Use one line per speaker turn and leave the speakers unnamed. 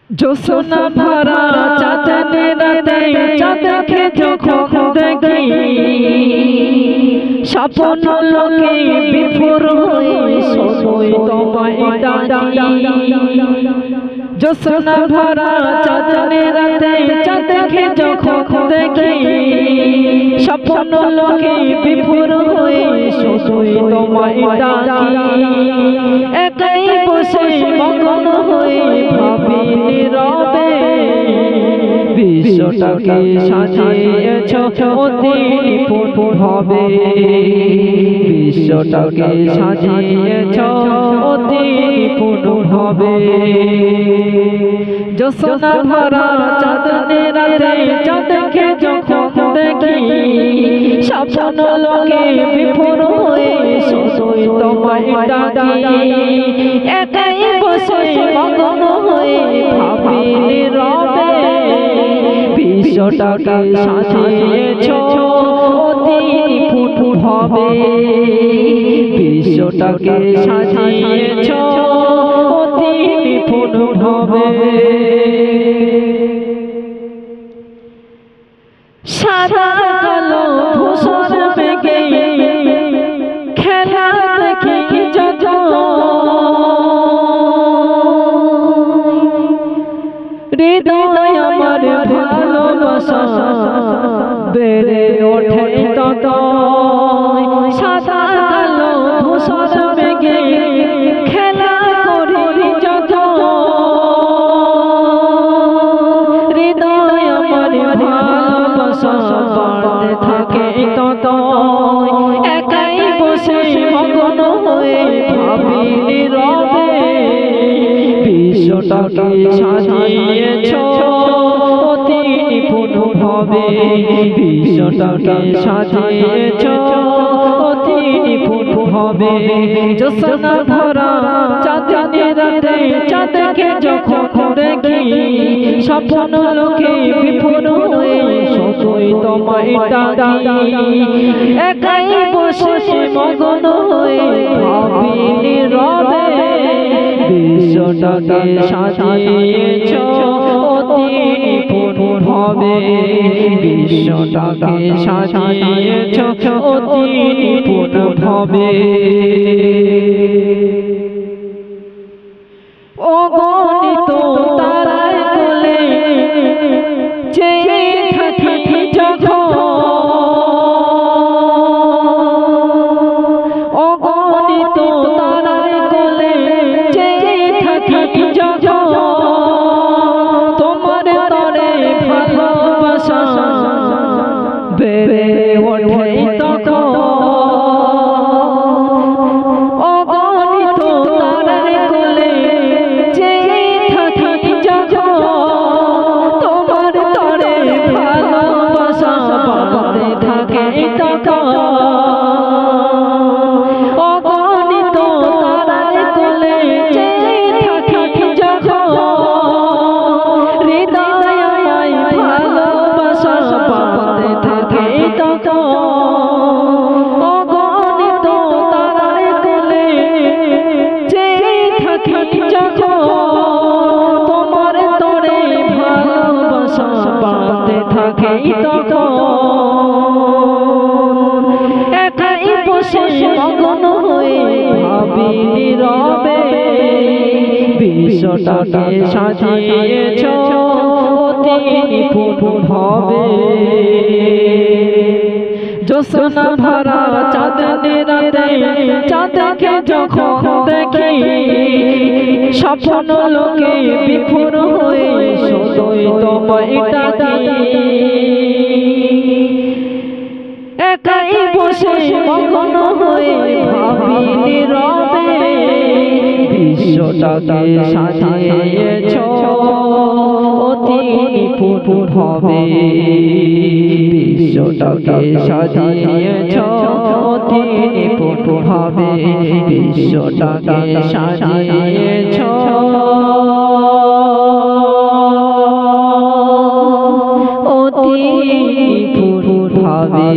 জোছনা ভরা চাঁদের রাতে চাঁদকে যখন দেখি স্বপ্ন লোকে বিফোর হয়ে সই তোমায় ডাকি। জোছনা ভরা চাঁদের রাতে চাঁদকে যখন দেখি স্বপ্ন লোকে বিফোর হয়ে সই তোমায় ডাকি। একাই বসে মগ্ন হয়ে ভাবি নীরবে বিশ্বটাকে সাজিয়েছ অতি নিপুণভাবে। বিশ্বটাকে সাজিয়েছ অতি নিপুণভাবে। জোছনা ভরা চাঁদের রাতে চাঁদকে যখন দেখি স্বপ্ন লোকে বিফোর হয়ে সই তোমায় ডাকি। একাই বসে মগ্ন হয়ে ভাবি নীরবে বিশ্বটাকে সাজিয়েছ অতি নিপুণভাবে। বিশ্বটাকে সাজিয়েছ অতি নিপুণভাবে। সাদা কালো ধূসর মেঘে খেলা দেখি যত হৃদয় আমার ভালোবাসা বেড়ে ওঠে তত। সাদা কালো ধূসর মেঘে খেলা করি যত হৃদয় আমার ভালোবাসা বাড়তে থাকে তত। একাই বসে মগ্ন হয়ে ভাবি নীরবে বিশ্বটাকে সাজিয়েছ অতি নিপুণভাবে। বিশ্বটাকে সাজিয়েছ অতি নিপুণভাবে। জোছনা ভরা চাঁদের রাতে চাঁদকে যখন দেখি স্বপ্ন লোকে বিফোর হয়ে সই তোমায় ডাকি। একাই বসে মগ্ন হয়ে ভাবি নীরবে বিশ্বটাকে সাজিয়েছ অতি নিপুণভাবে। বিশ্বটাকে সাজিয়েছ অতি নিপুণভাবে। অগণিত তারার কোলে চেয়ে থাকি যখন অগণিত তারার কোলে চেয়ে থাকি যখন তোমার তরে ভালোবাসা বেড়ে ওঠে তখন। অগণিত তারার কোলে চেয়ে থাকি যখন তোমার তরে ভালোবাসা বাড়তে থাকে তখন। অগণিত তারার কোলে চেয়ে থাকি যখন হৃদয় আমায় ভালোবাসা বাড়তে থাকে তখন। অগণিত তারার কোলে চেয়ে থাকি যখন তোমার তরে ভালোবাসা বাড়তে থাকে তখন। একাই বসে মগ্ন হয়ে ভাবি নীরবে বিশ্বটাকে সাজিয়েছ অতি নিপুণভাবে। জোছনা ভরা চাঁদের রাতে চাঁদকে যখন দেখি স্বপ্ন লোকে বিফোর হয়ে সই তোমায় ডাকি। একাই বসে মগ্ন হয়ে ভাবি নীরবে বিশ্বটাকে সাজিয়েছ অতি নিপুণভাবে। বিশ্বটাকে সাজিয়েছ অতি নিপুণভাবে। বিশ্বটাকে সাজিয়েছ অতি নিপুণভাবে।